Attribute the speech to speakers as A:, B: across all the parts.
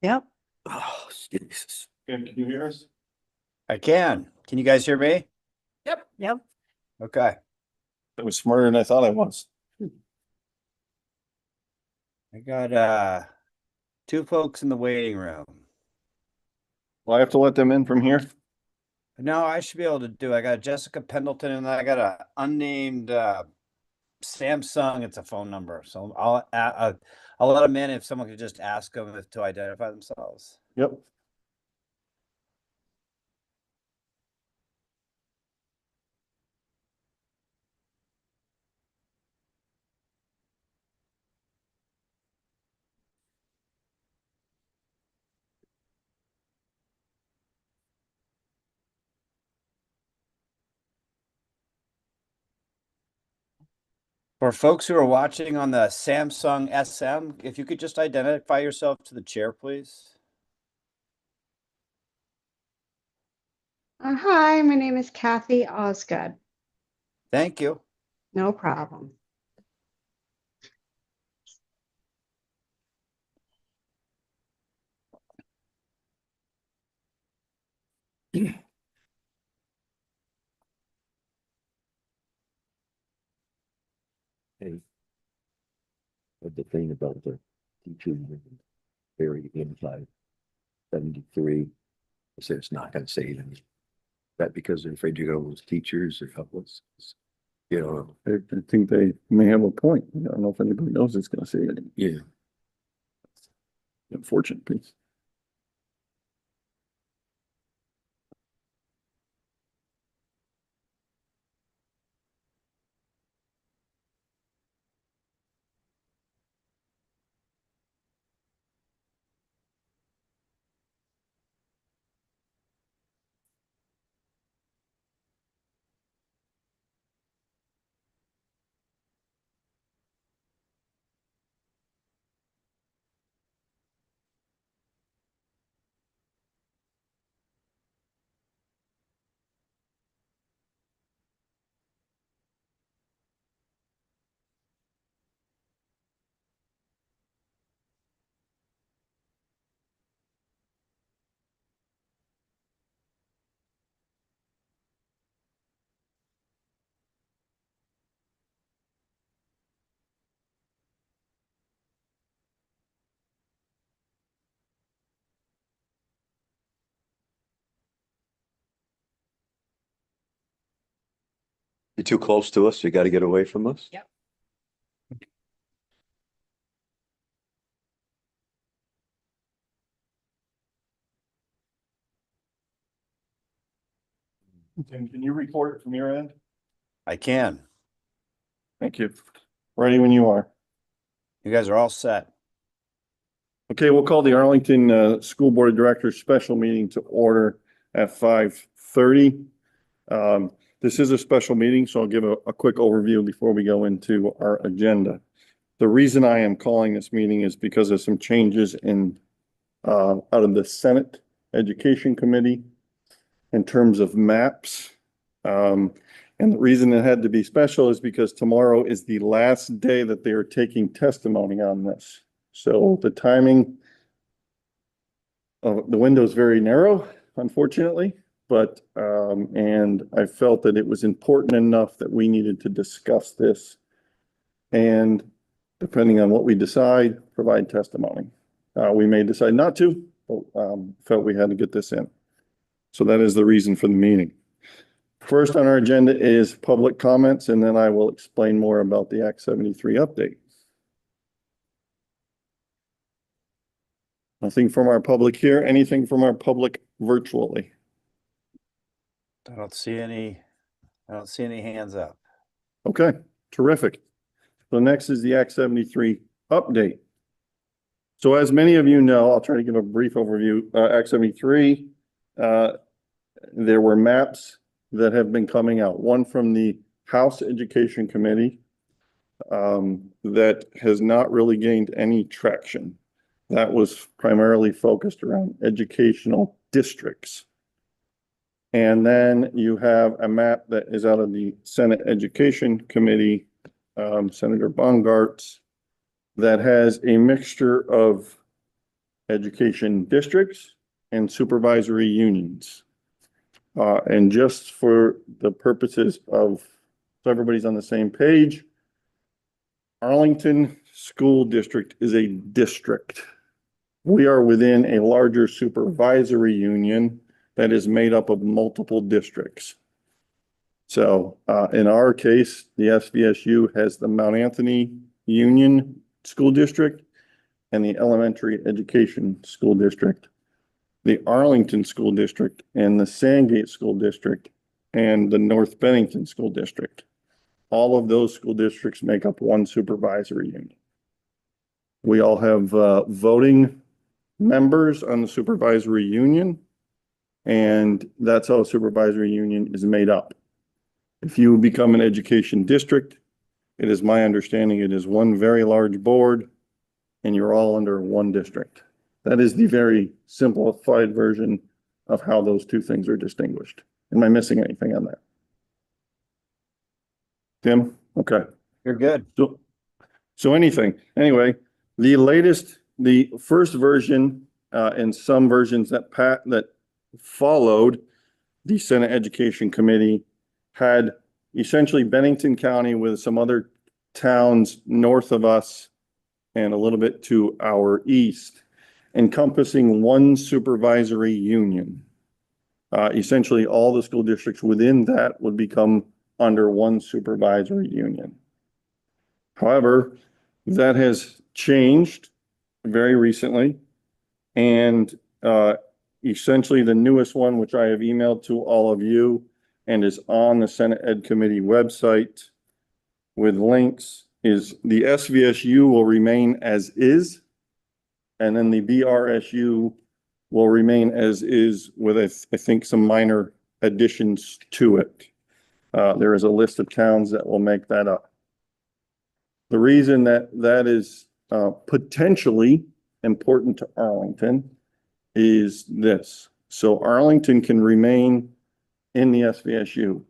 A: Yep.
B: Oh, Jesus.
C: Can you hear us?
D: I can. Can you guys hear me?
A: Yep.
D: Okay.
C: I was smarter than I thought I was.
D: I got two folks in the waiting room.
C: Well, I have to let them in from here.
D: No, I should be able to do. I got Jessica Pendleton and I got a unnamed Samsung. It's a phone number, so I'll let them in if someone could just ask them to identify themselves.
C: Yep.
D: For folks who are watching on the Samsung SM, if you could just identify yourself to the chair, please.
A: Hi, my name is Kathy Osgood.
D: Thank you.
A: No problem.
B: Hey, but the thing about the teacher very inside 73, I said it's not going to save any. That because they're afraid to go with teachers or helpless. You know,
C: I think they may have a point. I don't know if anybody knows it's gonna say it.
B: yeah.
C: Unfortunate piece.
B: You're too close to us. You got to get away from us.
A: Yep.
C: Tim, can you record it from your end?
D: I can.
C: Thank you. Ready when you are.
D: You guys are all set.
C: Okay, we'll call the Arlington School Board of Directors special meeting to order at 5:30. This is a special meeting, so I'll give a quick overview before we go into our agenda. The reason I am calling this meeting is because of some changes in out of the Senate Education Committee in terms of maps. And the reason it had to be special is because tomorrow is the last day that they are taking testimony on this. So the timing of the window is very narrow, unfortunately, but, and I felt that it was important enough that we needed to discuss this. And depending on what we decide, provide testimony. We may decide not to, but, felt we had to get this in. So that is the reason for the meeting. First on our agenda is public comments, and then I will explain more about the Act 73 update. Nothing from our public here, anything from our public virtually.
D: I don't see any hands up.
C: Okay, terrific. So next is the Act 73 update. So as many of you know, I'll try to give a brief overview. Act 73, there were maps that have been coming out. One from the House Education Committee that has not really gained any traction. That was primarily focused around educational districts. And then you have a map that is out of the Senate Education Committee, Senator Baumgart's, that has a mixture of education districts, and supervisory unions. And just for the purposes of, so everybody's on the same page, Arlington School District is a district. We are within a larger supervisory union that is made up of multiple districts. So in our case, the SVSU has the Mount Anthony Union School District and the Elementary Education School District, the Arlington School District and the Sandgate School District and the North Bennington School District. All of those school districts make up one supervisory union. We all have voting members on the supervisory union, and that's how a supervisory union is made up. If you become an education district, it is my understanding it is one very large board and you're all under one district. That is the very simplified version of how those two things are distinguished. Am I missing anything on that? Tim? Okay.
D: You're good.
C: So anyway, the first version, and some versions that followed the Senate Education Committee had essentially Bennington County with some other towns north of us and a little bit to our east, encompassing one supervisory union. Essentially all the school districts within that would become under one supervisory union. However, that has changed very recently, and essentially the newest one, which I have emailed to all of you and is on the Senate Ed Committee website with links, is the SVSU will remain as is, and then the BRSU will remain as is with, I think, some minor additions to it. There is a list of towns that will make that up. The reason that is potentially important to Arlington is this. So Arlington can remain in the SVSU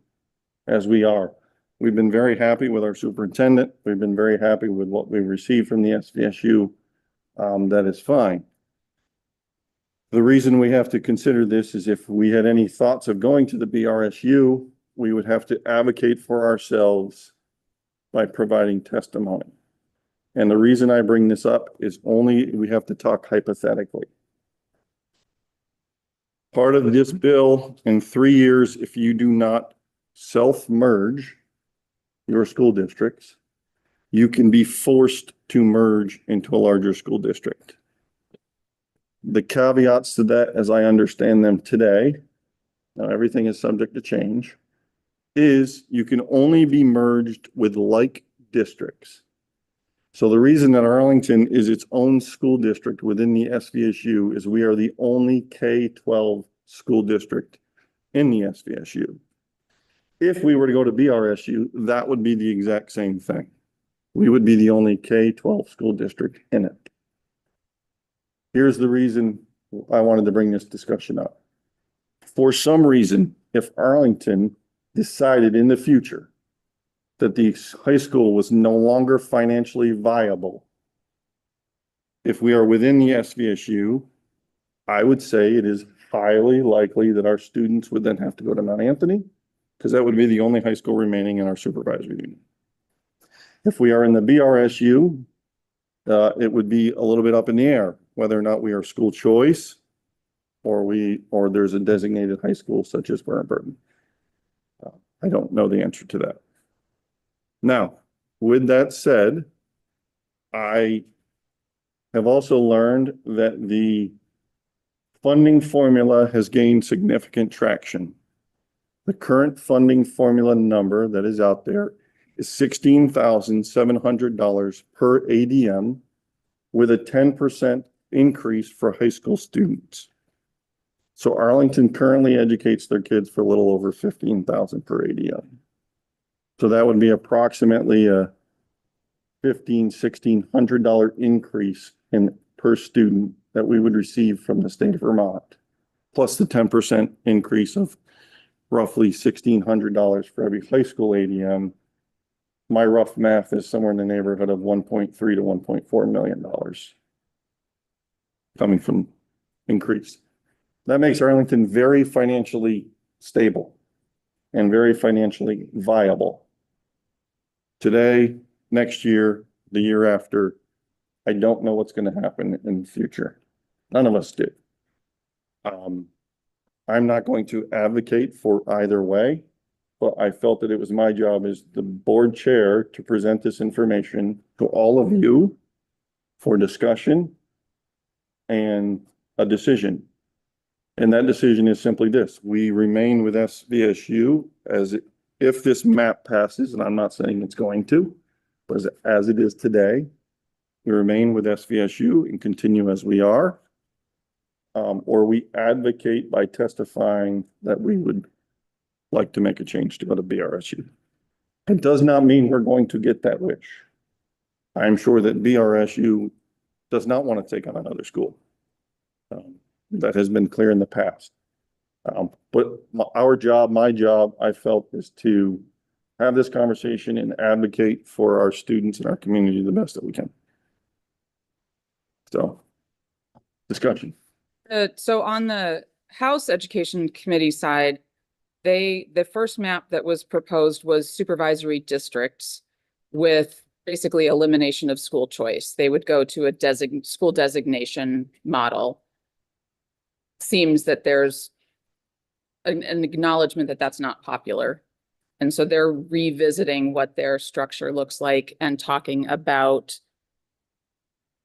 C: as we are. We've been very happy with our superintendent. We've been very happy with what we've received from the SVSU. That is fine. The reason we have to consider this is if we had any thoughts of going to the BRSU, we would have to advocate for ourselves by providing testimony. And the reason I bring this up is only we have to talk hypothetically. Part of this bill in 3 years, if you do not self-merge your school districts, you can be forced to merge into a larger school district. The caveats to that, as I understand them today, now everything is subject to change, is you can only be merged with like districts. So the reason that Arlington is its own school district within the SVSU is we are the only K-12 school district in the SVSU. If we were to go to BRSU, that would be the exact same thing. We would be the only K-12 school district in it. Here's the reason I wanted to bring this discussion up. For some reason, if Arlington decided in the future that the high school was no longer financially viable, if we are within the SVSU, I would say it is highly likely that our students would then have to go to Mount Anthony, because that would be the only high school remaining in our supervisory union. If we are in the BRSU, it would be a little bit up in the air, whether or not we are school choice or there's a designated high school such as Burton. I don't know the answer to that. Now, with that said, I have also learned that the funding formula has gained significant traction. The current funding formula number that is out there is $16,700 per ADM with a 10% increase for high school students. So Arlington currently educates their kids for a little over $15,000 per ADM. So that would be approximately a $1,600 increase in per student that we would receive from the state of Vermont, plus the 10% increase of roughly $1,600 for every high school ADM. My rough math is somewhere in the neighborhood of $1.3 to $1.4 million. coming from increase. That makes Arlington very financially stable and very financially viable. Today, next year, the year after, I don't know what's going to happen in the future. None of us do. I'm not going to advocate for either way, but I felt that it was my job as the board chair to present this information to all of you for discussion and a decision. And that decision is simply this: we remain with SVSU if this map passes, and I'm not saying it's going to, but as it is today, we remain with SVSU and continue as we are. Or we advocate by testifying that we would like to make a change to go to BRSU. It does not mean we're going to get that wish. I'm sure that BRSU does not want to take on another school. That has been clear in the past. But my job, I felt, is to have this conversation and advocate for our students and our community the best that we can. So, discussion.
E: So on the House Education Committee side, the first map that was proposed was supervisory districts with basically elimination of school choice. They would go to a school designation model. Seems that there's an acknowledgement that that's not popular. And so they're revisiting what their structure looks like and talking about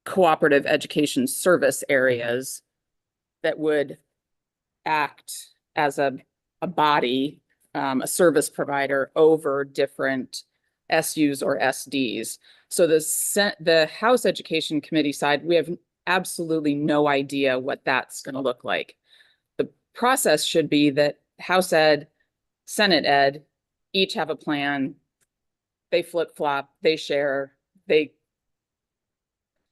E: cooperative education service areas that would act as a body, a service provider over different SUs or SDs. So the House Education Committee side, we have absolutely no idea what that's going to look like. The process should be that House Ed, Senate Ed, each have a plan. They flip-flop, they share, they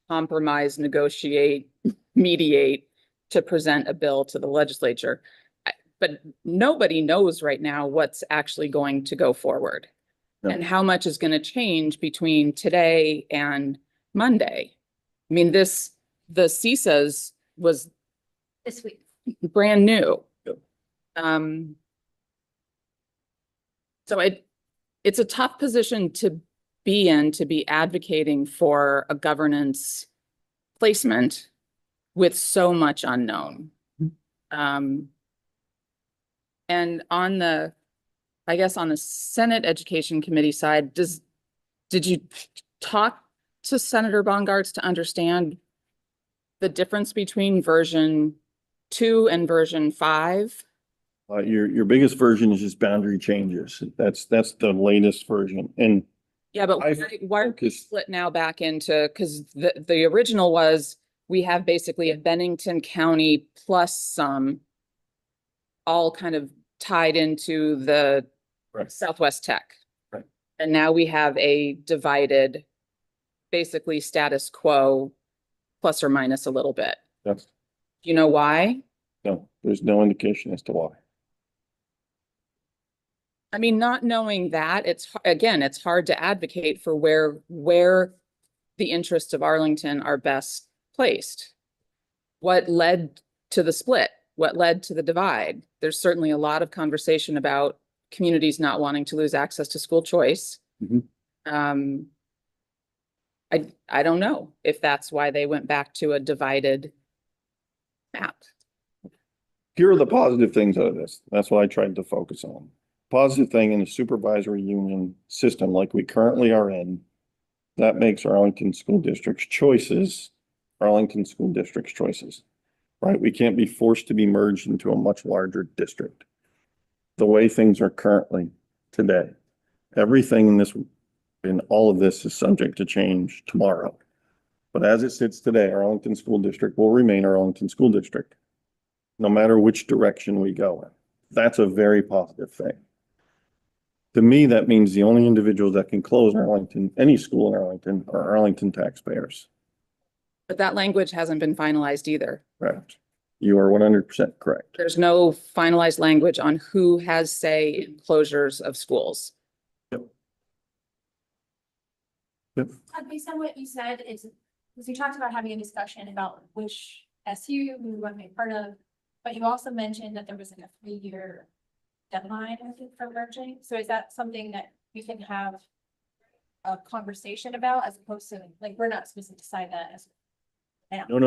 E: compromise, negotiate, mediate to present a bill to the legislature. But nobody knows right now what's actually going to go forward and how much is going to change between today and Monday. I mean, the CISAs was
F: this week.
E: brand new.
C: Yep.
E: So it's a tough position to be in, to be advocating for a governance placement with so much unknown. And on the, I guess on the Senate Education Committee side, did you talk to Senator Bongartz to understand the difference between version 2 and version 5?
C: Your biggest version is just boundary changes. That's the latest version. And
E: Yeah, but why are we split now back into, because the original was, we have basically a Bennington County plus some all kind of tied into the
C: Right.
E: Southwest Tech.
C: Right.
E: And now we have a divided, basically status quo, plus or minus a little bit.
C: that's,
E: Do you know why?
C: no, there's no indication as to why.
E: I mean, not knowing that, it's hard to advocate for where the interests of Arlington are best placed. What led to the split? What led to the divide? There's certainly a lot of conversation about communities not wanting to lose access to school choice.
C: Mhm.
E: I don't know if that's why they went back to a divided map.
C: Here are the positive things out of this. That's what I tried to focus on. Positive thing in a supervisory union system like we currently are in, that makes Arlington School District's choices, right? We can't be forced to be merged into a much larger district. The way things are currently today, everything in all of this is subject to change tomorrow. But as it sits today, Arlington School District will remain Arlington School District, no matter which direction we go in. That's a very positive thing. To me, that means the only individuals that can close Arlington, any school in Arlington, are Arlington taxpayers.
E: But that language hasn't been finalized either.
C: Right. You are 100% correct.
E: There's no finalized language on who has say in closures of schools.
F: Based on what you said, because you talked about having a discussion about which SU, we want to be part of, but you also mentioned that there was like a 3-year deadline, I think, for merging. So is that something that we can have a conversation about as opposed to, like, we're not supposed to decide that as now,
C: No.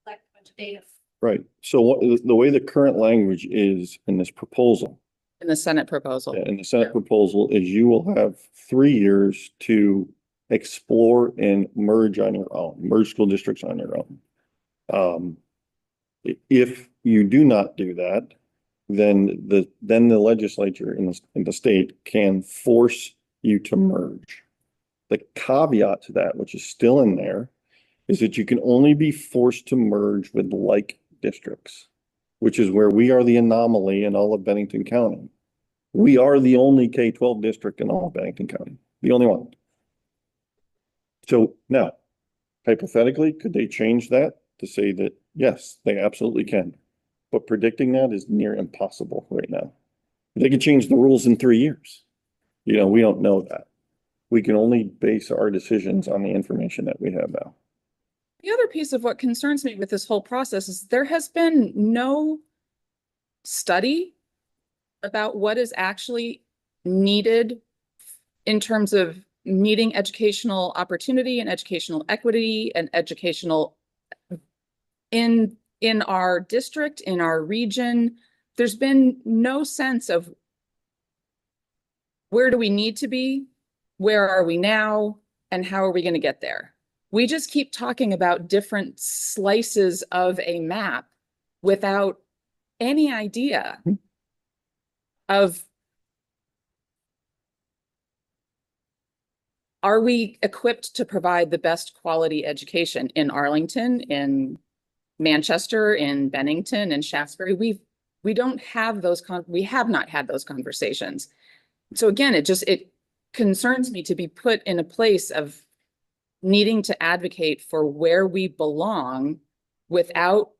F: like, a bunch of data.
C: Right. So what, the way the current language is in this proposal,
E: In the Senate proposal.
C: in the Senate proposal, is you will have 3 years to explore and merge on your own, merge school districts on your own. If you do not do that, then the legislature in the state can force you to merge. The caveat to that, which is still in there, is that you can only be forced to merge with like districts, which is where we are the anomaly in all of Bennington County. We are the only K-12 district in all of Bennington County, the only one. So now, hypothetically, could they change that to say that, yes, they absolutely can? But predicting that is near impossible right now. They could change the rules in 3 years. You know, we don't know that. We can only base our decisions on the information that we have now.
E: The other piece of what concerns me with this whole process is there has been no study about what is actually needed in terms of meeting educational opportunity and educational equity and educational in our district, in our region. There's been no sense of where do we need to be, where are we now, and how are we going to get there? We just keep talking about different slices of a map without any idea of, are we equipped to provide the best quality education in Arlington, in Manchester, in Bennington, in Shaftesbury? We don't have those, we have not had those conversations. So again, it concerns me to be put in a place of needing to advocate for where we belong without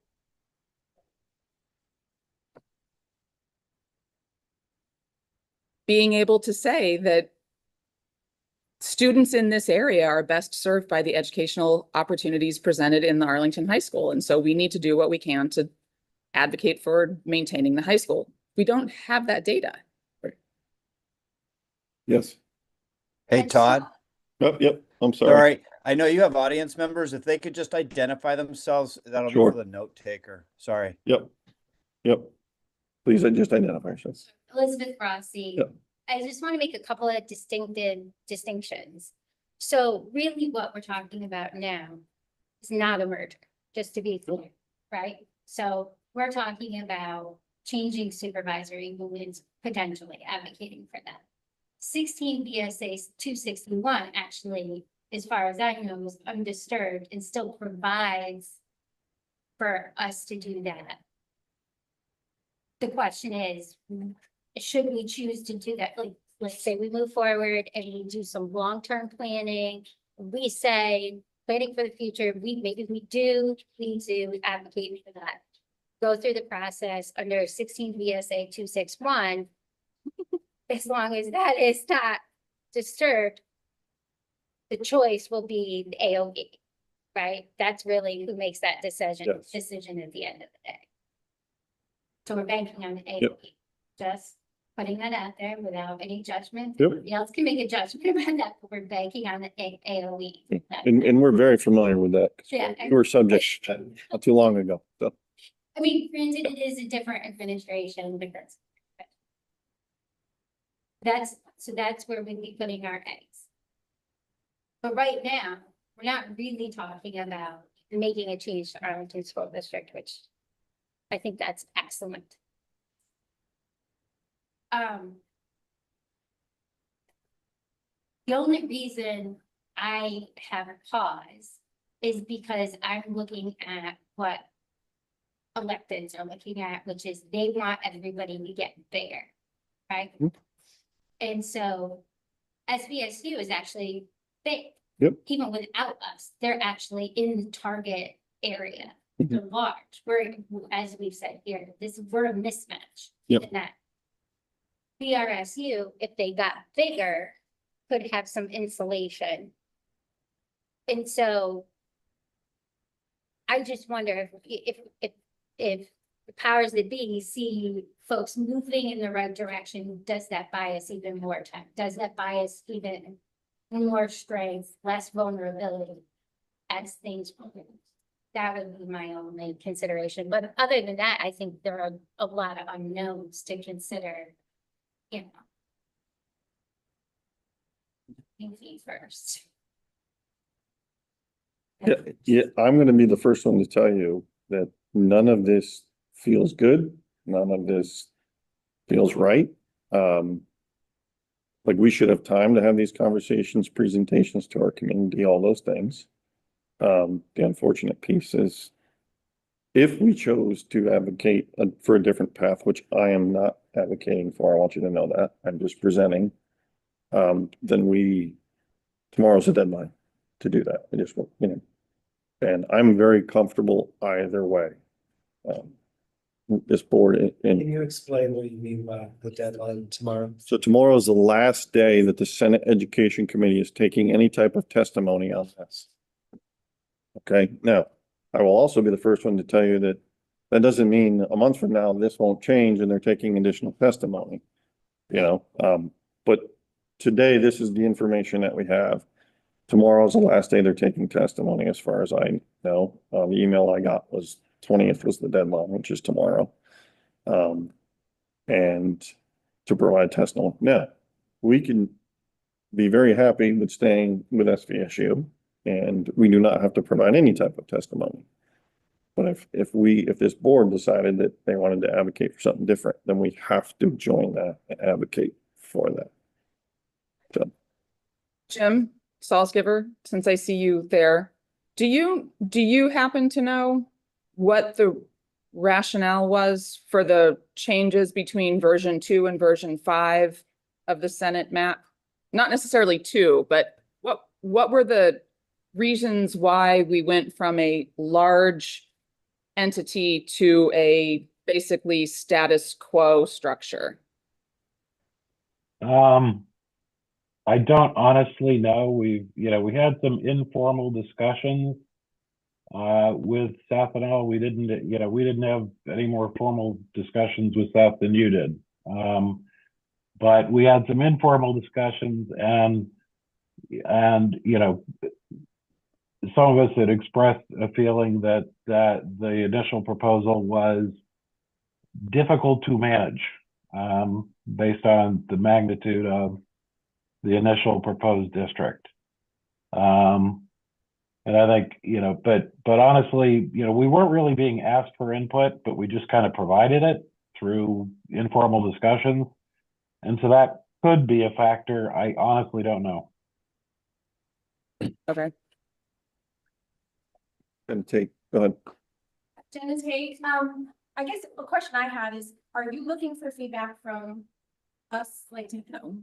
E: being able to say that students in this area are best served by the educational opportunities presented in the Arlington High School. And so we need to do what we can to advocate for maintaining the high school. We don't have that data.
C: Yes.
D: Hey,
F: And
D: Todd,
C: Yep. I'm sorry.
D: sorry, I know you have audience members. If they could just identify themselves, that'll be
C: Sure.
D: for the note taker. Sorry.
C: Yep. Please just identify yourself.
G: Elizabeth Rossi.
C: Yep.
G: I just want to make a couple of distinctions. So really what we're talking about now is not a merger, just to be clear, right? So we're talking about changing supervisory unions, potentially advocating for that. 16 BSA 261 actually, as far as I know, is undisturbed and still provides for us to do that. The question is, should we choose to do that? Like, let's say we move forward and we do some long-term planning. We say, planning for the future, maybe we do need to advocate for that. Go through the process under 16 VSA 261. As long as that is not disturbed, the choice will be the AOE, right? That's really who makes that decision
C: Yes.
G: at the end of the day. So we're banking on the AOE.
C: Yep.
G: Just putting that out there without any judgment.
C: Yep.
G: Everybody else can make a judgment about that, but we're banking on the AOE.
C: And we're very familiar with that.
G: Yeah.
C: We were subject not too long ago. So,
G: I mean, granted, it is a different administration, but that's where we'd be putting our eggs. But right now, we're not really talking about making a change to Arlington School District, which I think that's excellent. The only reason I have a pause is because I'm looking at what electeds are looking at, which is they want everybody to get bigger, right?
C: Mhm.
G: And so SVSU is actually big.
C: Yep.
G: Even without us, they're actually in the target area.
C: Mhm.
G: They're large. We're, as we've said here, we're a mismatch.
C: Yep.
G: In that BRSU, if they got bigger, could have some insulation. And so I just wonder if the powers that be see folks moving in the right direction, does that bias even more time? Does that bias even more strength, less vulnerability as things move? That would be my only consideration. But other than that, I think there are a lot of unknowns to consider, you know. Thinking first.
C: Yeah, I'm gonna be the first one to tell you that none of this feels good. None of this feels right. Like we should have time to have these conversations, presentations to our community, all those things. The unfortunate piece is if we chose to advocate for a different path, which I am not advocating for, I want you to know that, I'm just presenting. Then tomorrow's the deadline to do that. I just, you know, and I'm very comfortable either way. This board
H: Can
C: and
H: you explain what you mean by the deadline tomorrow?
C: so tomorrow is the last day that the Senate Education Committee is taking any type of testimony on this. Okay, now, I will also be the first one to tell you that that doesn't mean a month from now, this won't change and they're taking additional testimony. You know, but today, this is the information that we have. Tomorrow's the last day they're taking testimony, as far as I know. The email I got was 20th was the deadline, which is tomorrow. And to provide testimony. Now, we can be very happy with staying with SVSU, and we do not have to provide any type of testimony. But if this board decided that they wanted to advocate for something different, then we have to join that and advocate for that. So.
E: Jim Salzgiver, since I see you there, do you happen to know what the rationale was for the changes between version 2 and version 5 of the Senate map? Not necessarily 2, but what were the reasons why we went from a large entity to a basically status quo structure?
I: I don't honestly know. We had some informal discussions with Seth and all. We didn't have any more formal discussions with Seth than you did. But we had some informal discussions, and some of us had expressed a feeling that the initial proposal was difficult to manage based on the magnitude of the initial proposed district. And I think, but honestly, we weren't really being asked for input, but we just kind of provided it through informal discussions. And so that could be a factor. I honestly don't know.
E: Okay.
C: And go ahead.
F: Jenna Tate, I guess a question I had is, are you looking for feedback from us, like, to know?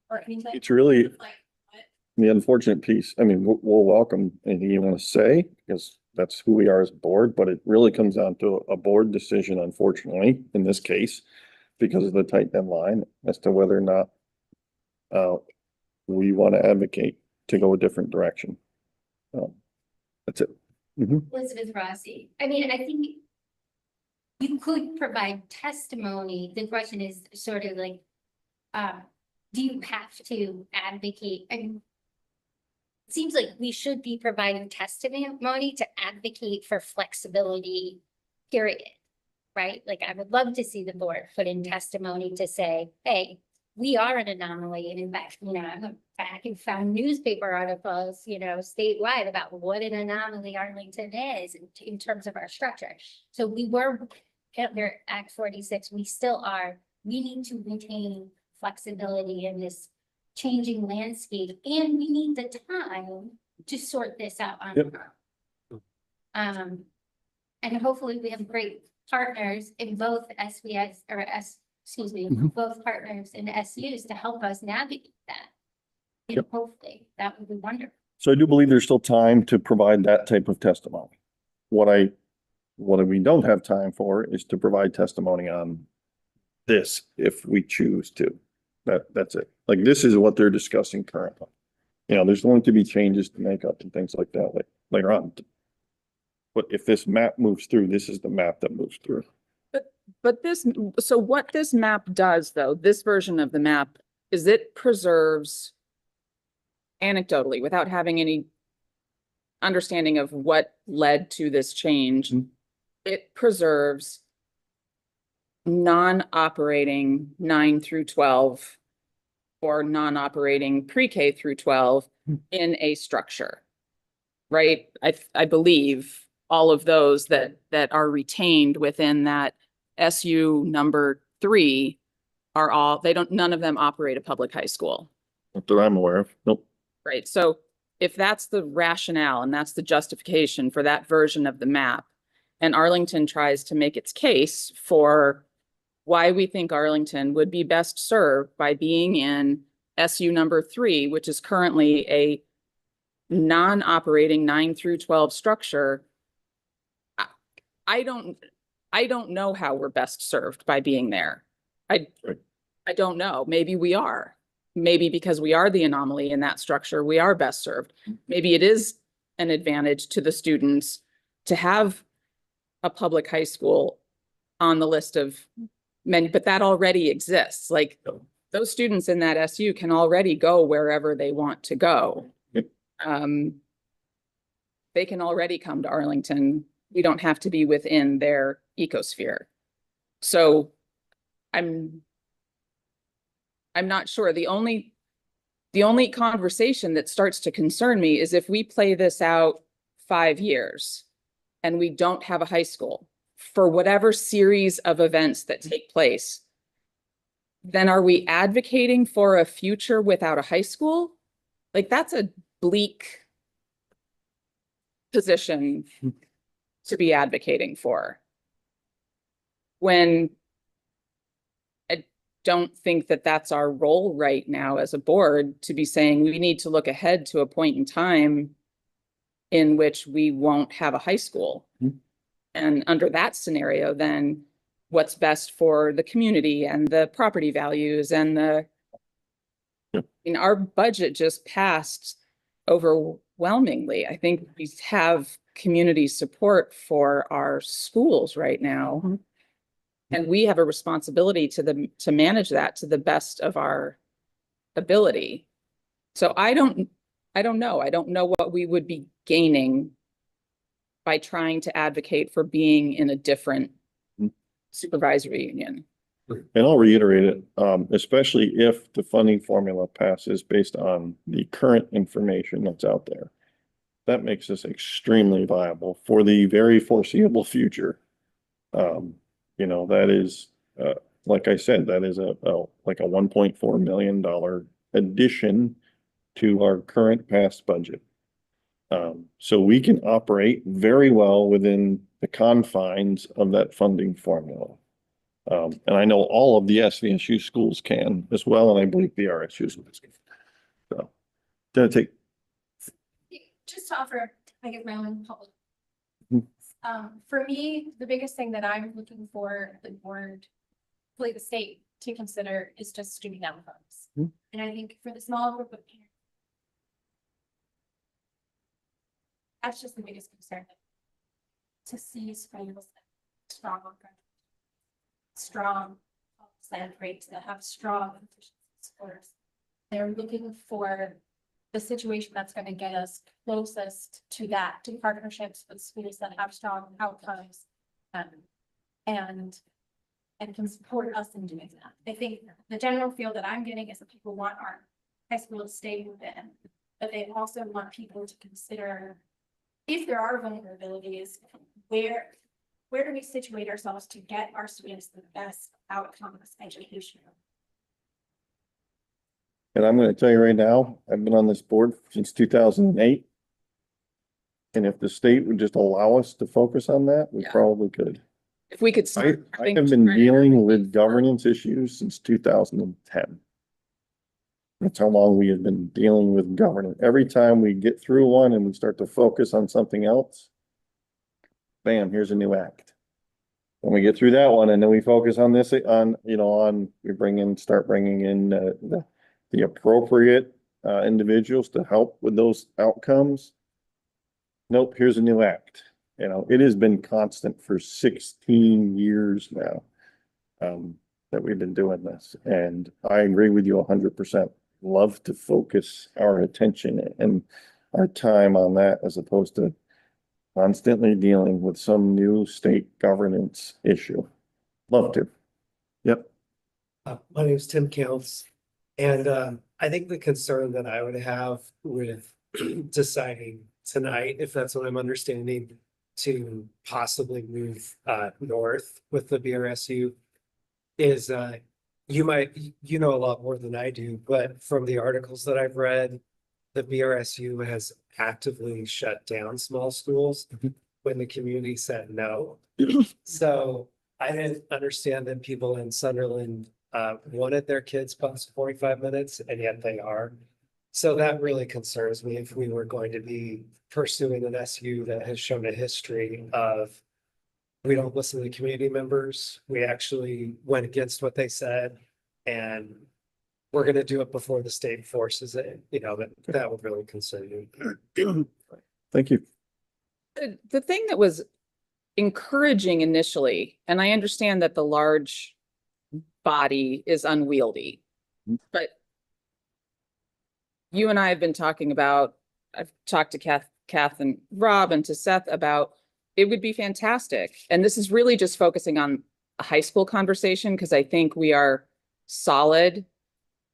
F: Or anything?
C: It's really
F: Like, what?
C: the unfortunate piece. I mean, we'll welcome anything you want to say, because that's who we are as a board, but it really comes down to a board decision, unfortunately, in this case, because of the tight deadline as to whether or not we want to advocate to go a different direction. That's it.
G: Elizabeth Rossi. I mean, I think you could provide testimony. The question is sort of like, do you have to advocate? I mean, it seems like we should be providing testimony to advocate for flexibility, period. Right? Like, I would love to see the board put in testimony to say, hey, we are an anomaly. And in fact, I can found newspaper articles, statewide about what an anomaly Arlington is in terms of our structure. So we were under Act 46, we still are. We need to retain flexibility in this changing landscape, and we need the time to sort this out on our own. And hopefully we have great partners in both both partners in SUs to help us navigate that. And hopefully that would be wonderful.
C: So I do believe there's still time to provide that type of testimony. What we don't have time for is to provide testimony on this if we choose to. That's it. Like, this is what they're discussing currently. There's going to be changes to makeup and things like that later on. But if this map moves through, this is the map that moves through.
E: But this, so what this map does though, this version of the map, is it preserves anecdotally, without having any understanding of what led to this change, it preserves non-operating 9 through 12 or non-operating pre-K through 12 in a structure, right? I believe all of those that are retained within that SU number 3 are all, none of them operate a public high school.
C: Not that I'm aware of. Nope.
E: Right, so if that's the rationale and that's the justification for that version of the map, and Arlington tries to make its case for why we think Arlington would be best served by being in SU number 3, which is currently a non-operating 9 through 12 structure, I don't know how we're best served by being there. I don't know. Maybe we are. Maybe because we are the anomaly in that structure, we are best served. Maybe it is an advantage to the students to have a public high school on the list of many, but that already exists. Like those students in that SU can already go wherever they want to go. They can already come to Arlington. We don't have to be within their ecosphere. So I'm not sure. The only conversation that starts to concern me is if we play this out 5 years and we don't have a high school for whatever series of events that take place, then are we advocating for a future without a high school? Like that's a bleak position to be advocating for. When I don't think that that's our role right now as a board, to be saying we need to look ahead to a point in time in which we won't have a high school. And under that scenario, then what's best for the community and the property values and our budget just passed overwhelmingly. I think we have community support for our schools right now. And we have a responsibility to manage that to the best of our ability. So I don't know. I don't know what we would be gaining by trying to advocate for being in a different supervisory union.
C: And I'll reiterate it, especially if the funding formula passes based on the current information that's out there. That makes us extremely viable for the very foreseeable future. That is, like I said, that is like a $1.4 million addition to our current past budget. So we can operate very well within the confines of that funding formula. And I know all of the SVSU schools can as well, and I believe the RSU schools can. So, gonna take.
F: Just to offer, I guess, my own public. For me, the biggest thing that I'm looking for the board, really the state, to consider is just student outcomes. And I think for the small group of parents, that's just the biggest concern. To see schools strong land rates that have strong scores. They're looking for the situation that's going to get us closest to that, to partnerships with schools that have strong outcomes, and can support us in doing that. I think the general feel that I'm getting is that people want our high school to stay within, but they also want people to consider if there are vulnerabilities, where do we situate ourselves to get our students the best outcomes educational?
C: And I'm going to tell you right now, I've been on this board since 2008. And if the state would just allow us to focus on that, we probably could.
E: If we could
C: I
E: start.
C: have been dealing with governance issues since 2010. That's how long we have been dealing with governance. Every time we get through one and we start to focus on something else, bam, here's a new act. When we get through that one and then we focus on this, start bringing in the appropriate individuals to help with those outcomes. Nope, here's a new act. You know, it has been constant for 16 years now. That we've been doing this, and I agree with you 100%. Love to focus our attention and our time on that as opposed to constantly dealing with some new state governance issue. Love to. Yep.
H: My name is Tim Counts, and I think the concern that I would have with deciding tonight, if that's what I'm understanding, to possibly move north with the BRSU is you know a lot more than I do, but from the articles that I've read, the BRSU has actively shut down small schools when the community said no. So I didn't understand that people in Sunderland wanted their kids bus 45 minutes, and yet they are. So that really concerns me if we were going to be pursuing an SU that has shown a history of we don't listen to the community members. We actually went against what they said, and we're gonna do it before the state forces it. You know, that would really concern me.
C: Thank you.
E: The thing that was encouraging initially, and I understand that the large body is unwieldy, but you and I have been talking about, I've talked to Kath and Rob and to Seth about it would be fantastic. And this is really just focusing on a high school conversation because I think we are solid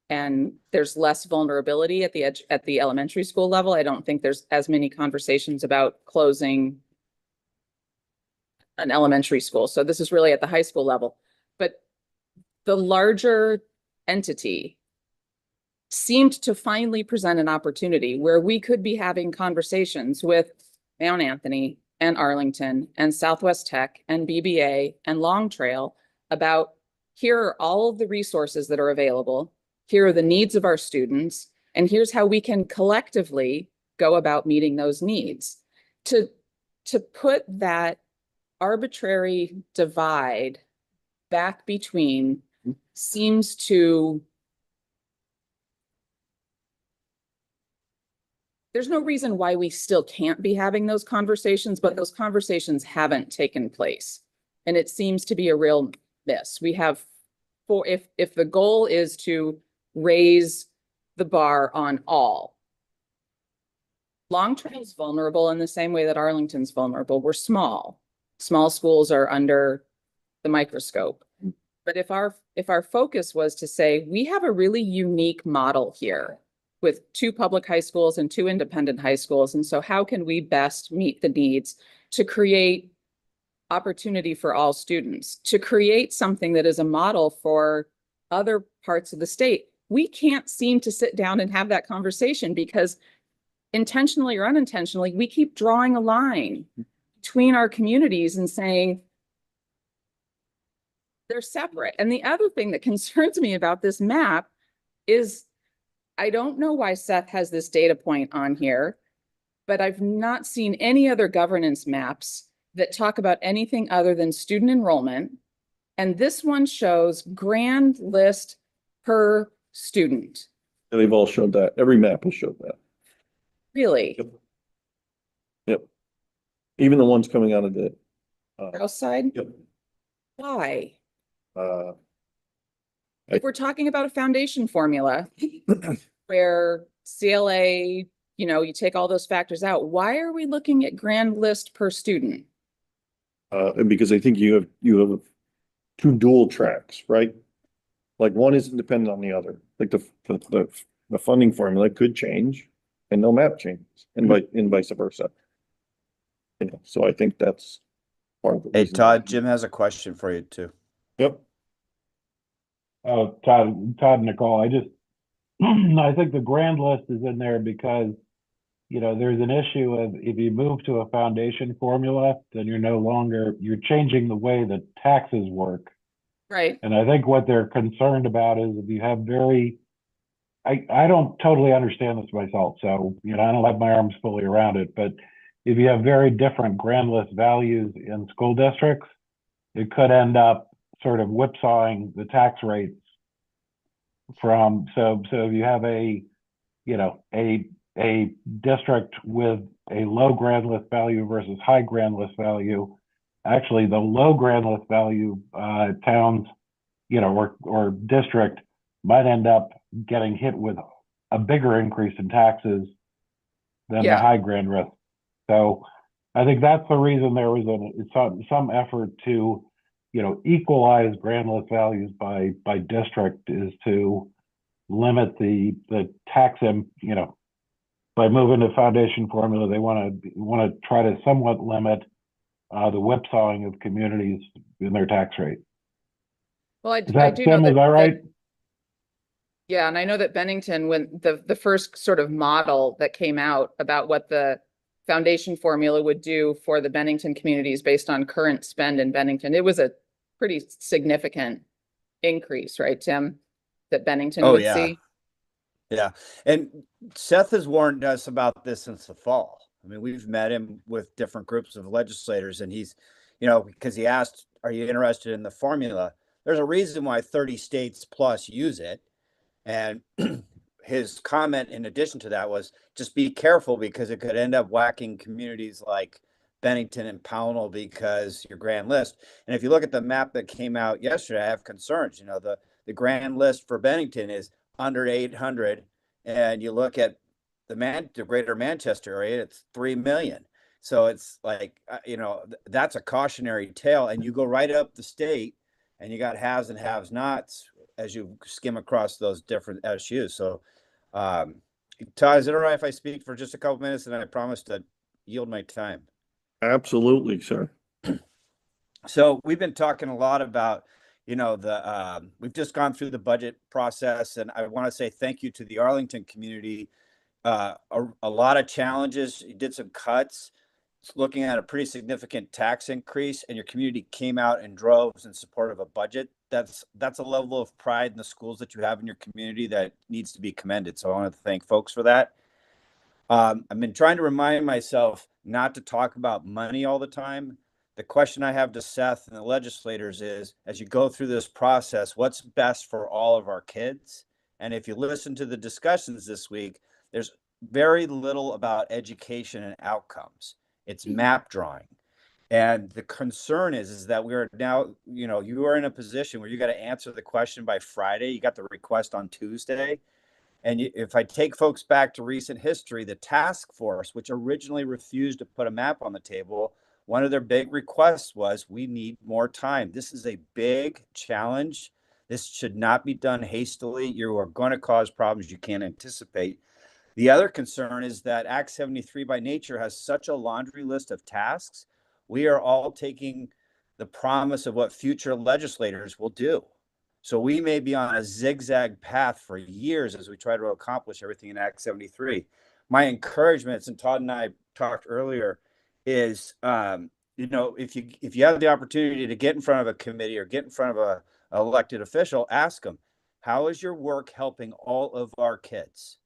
E: and there's less vulnerability at the elementary school level. I don't think there's as many conversations about closing an elementary school. So this is really at the high school level. But the larger entity seemed to finally present an opportunity where we could be having conversations with Mount Anthony and Arlington and Southwest Tech and BBA and Long Trail about here are all of the resources that are available. Here are the needs of our students. And here's how we can collectively go about meeting those needs. To put that arbitrary divide back between seems to there's no reason why we still can't be having those conversations, but those conversations haven't taken place. And it seems to be a real miss. We have if the goal is to raise the bar on all, Long Trail is vulnerable in the same way that Arlington's vulnerable. We're small. Small schools are under the microscope. But if our focus was to say, we have a really unique model here with 2 public high schools and 2 independent high schools. And so how can we best meet the needs to create opportunity for all students, to create something that is a model for other parts of the state? We can't seem to sit down and have that conversation because intentionally or unintentionally, we keep drawing a line between our communities and saying they're separate. And the other thing that concerns me about this map is I don't know why Seth has this data point on here, but I've not seen any other governance maps that talk about anything other than student enrollment. And this one shows grand list per student.
C: They've all showed that. Every map has showed that.
E: Really?
C: Yep. Yep. Even the ones coming out of the
E: Outside?
C: Yep.
E: Why?
C: Uh,
E: If we're talking about a foundation formula where CLA, you take all those factors out, why are we looking at grand list per student?
C: because I think you have 2 dual tracks, right? Like one isn't dependent on the other. Like the funding formula could change and no map changes and vice versa. So I think that's part of the
D: Hey,
C: reason.
D: Todd, Jim has a question for you too.
C: Yep.
I: Oh, Todd, Nicole, I think the grand list is in there because, there's an issue of if you move to a foundation formula, then you're changing the way that taxes work.
E: Right.
I: And I think what they're concerned about is if you have I don't totally understand this myself, so, I don't have my arms fully around it, but if you have very different grand list values in school districts, it could end up sort of whipsawing the tax rates so if you have a a district with a low grand list value versus high grand list value, actually the low grand list value towns, or district might end up getting hit with a bigger increase in taxes than the
E: Yeah.
I: high grand risk. So I think that's the reason there was some effort to, equalize grand list values by district, is to limit the tax, by moving to foundation formula. They want to try to somewhat limit the whipsawing of communities in their tax rate.
E: Well, I
I: Is that,
E: do know
I: Tim,
E: that.
I: is that right?
E: Yeah, and I know that Bennington, when the first sort of model that came out about what the foundation formula would do for the Bennington communities based on current spend in Bennington, it was a pretty significant increase, right, Tim? That Bennington
D: Oh,
E: would
D: yeah.
E: see.
D: Yeah. And Seth has warned us about this since the fall. I mean, we've met him with different groups of legislators, and he's, because he asked, are you interested in the formula? There's a reason why 30 states plus use it. And his comment in addition to that was just be careful, because it could end up whacking communities like Bennington and Pownell because your grand list. And if you look at the map that came out yesterday, I have concerns. The grand list for Bennington is under 800, and you look at the greater Manchester area, it's 3 million. So it's like, that's a cautionary tale. And you go right up the state, and you got haves and have nots as you skim across those different SUs. So, Todd, is it all right if I speak for just a couple minutes, and I promise to yield my time?
C: Absolutely, sir.
D: So we've been talking a lot about, we've just gone through the budget process, and I want to say thank you to the Arlington community. A lot of challenges. You did some cuts, looking at a pretty significant tax increase, and your community came out in droves in support of a budget. That's a level of pride in the schools that you have in your community that needs to be commended. So I want to thank folks for that. I've been trying to remind myself not to talk about money all the time. The question I have to Seth and the legislators is, as you go through this process, what's best for all of our kids? And if you listen to the discussions this week, there's very little about education and outcomes. It's map drawing. And the concern is that we're now, you are in a position where you got to answer the question by Friday. You got the request on Tuesday. And if I take folks back to recent history, the task force, which originally refused to put a map on the table, one of their big requests was, we need more time. This is a big challenge. This should not be done hastily. You are going to cause problems you can't anticipate. The other concern is that Act 73 by nature has such a laundry list of tasks. We are all taking the promise of what future legislators will do. So we may be on a zigzag path for years as we try to accomplish everything in Act 73. My encouragement, and Todd and I talked earlier, is if you have the opportunity to get in front of a committee or get in front of an elected official, ask them, how is your work helping all of our kids?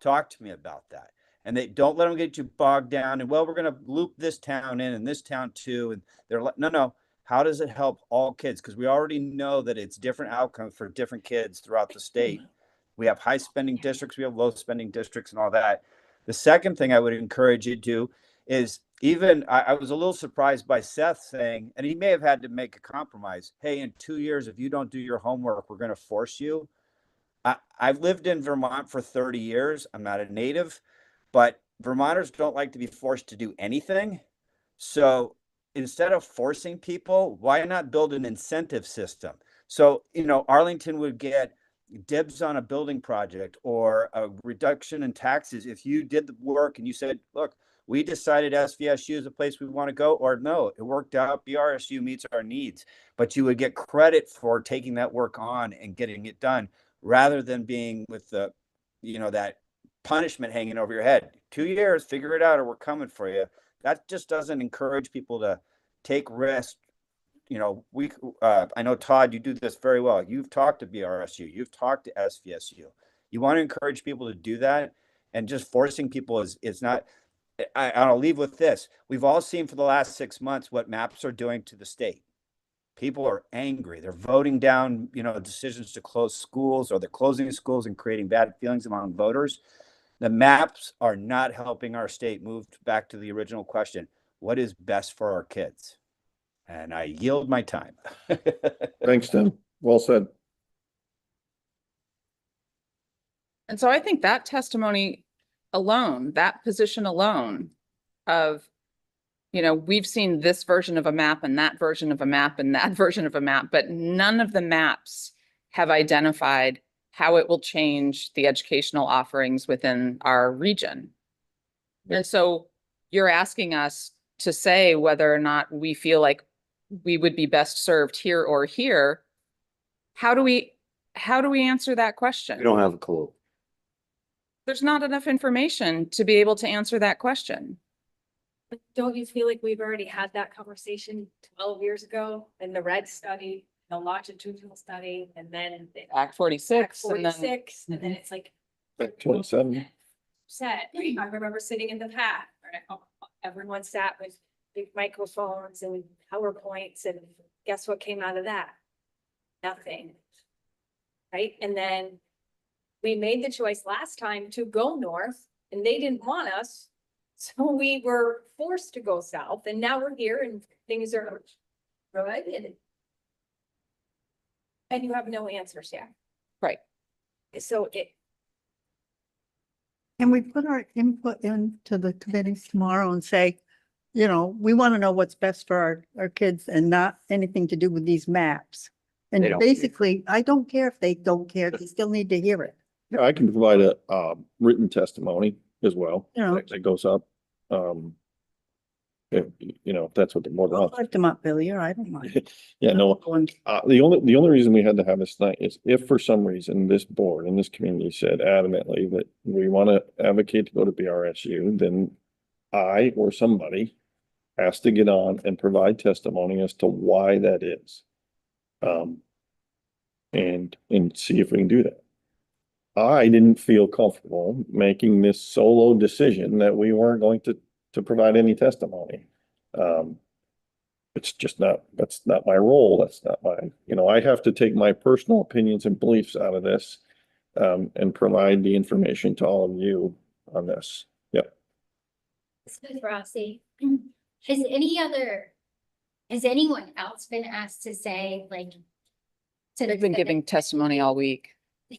D: Talk to me about that. And they don't let them get you bogged down. And, well, we're going to loop this town in and this town too. And they're like, no. How does it help all kids? Because we already know that it's different outcomes for different kids throughout the state. We have high spending districts, we have low spending districts, and all that. The second thing I would encourage you to do is, I was a little surprised by Seth saying, and he may have had to make a compromise. Hey, in 2 years, if you don't do your homework, we're going to force you. I've lived in Vermont for 30 years. I'm not a native, but Vermonters don't like to be forced to do anything. So instead of forcing people, why not build an incentive system? So, Arlington would get dibs on a building project or a reduction in taxes if you did the work and you said, look, we decided SVSU is a place we want to go, or no, it worked out, BRSU meets our needs. But you would get credit for taking that work on and getting it done, rather than being with the, that punishment hanging over your head. 2 years, figure it out, or we're coming for you. That just doesn't encourage people to take risks. I know, Todd, you do this very well. You've talked to BRSU, you've talked to SVSU. You want to encourage people to do that, and just forcing people is not. I'll leave with this. We've all seen for the last 6 months what maps are doing to the state. People are angry. They're voting down, decisions to close schools, or they're closing schools and creating bad feelings among voters. The maps are not helping our state move back to the original question. What is best for our kids? And I yield my time.
C: Thanks, Tim. Well said.
E: And so I think that testimony alone, that position alone of, you know, we've seen this version of a map and that version of a map and that version of a map, but none of the maps have identified how it will change the educational offerings within our region. And so you're asking us to say whether or not we feel like we would be best served here or here. How do we answer that question?
B: We don't have a clue.
E: There's not enough information to be able to answer that question.
F: But don't you feel like we've already had that conversation 12 years ago in the RED study, the longitudinal study, and then the
E: Act 46 and then
F: 46, and then it's like
C: 27.
F: set. I remember sitting in the pack, where everyone sat with big microphones and PowerPoints, and guess what came out of that? Nothing. Right? And then we made the choice last time to go north, and they didn't want us. So we were forced to go south, and now we're here and things are good. And you have no answers yet.
E: Right.
F: So
A: Can we put our input into the committees tomorrow and say, you know, we want to know what's best for our kids and not anything to do with these maps?
B: They
A: And
B: don't care.
A: basically, I don't care if they don't care, they still need to hear it.
C: Yeah, I can provide a written testimony as well.
A: You know.
C: That goes up. If, you know, if that's what the board
A: I'll
C: wants.
A: lift them up, Billy, or I don't mind.
C: Yeah, no,
A: Going-
C: the only reason we had to have this tonight is if for some reason this board and this community said adamantly that we want to advocate to go to BRSU, then I or somebody has to get on and provide testimony as to why that is. And see if we can do that. I didn't feel comfortable making this solo decision that we weren't going to provide any testimony. It's just not, that's not my role. That's not my, you know, I have to take my personal opinions and beliefs out of this, and provide the information to all of you on this. Yep.
G: Smith Rossi, has anyone else been asked to say, like?
E: They've been giving testimony all week.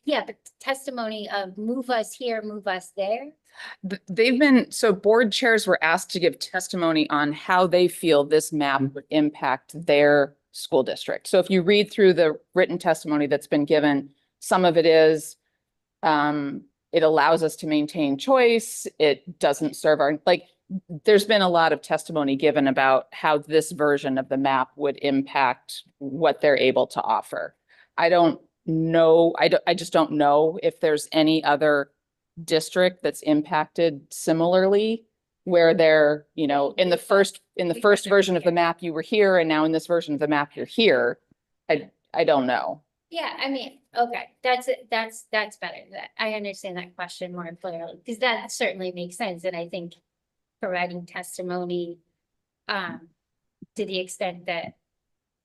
G: Yeah, but testimony of move us here, move us there.
E: They've been, so board chairs were asked to give testimony on how they feel this map would impact their school district. So if you read through the written testimony that's been given, some of it is, it allows us to maintain choice. It doesn't serve our, like, there's been a lot of testimony given about how this version of the map would impact what they're able to offer. I don't know. I just don't know if there's any other district that's impacted similarly where they're, you know, in the first version of the map, you were here, and now in this version of the map, you're here. I don't know.
G: Yeah, I mean, okay, that's better. I understand that question more clearly, because that certainly makes sense, and I think providing testimony, to the extent that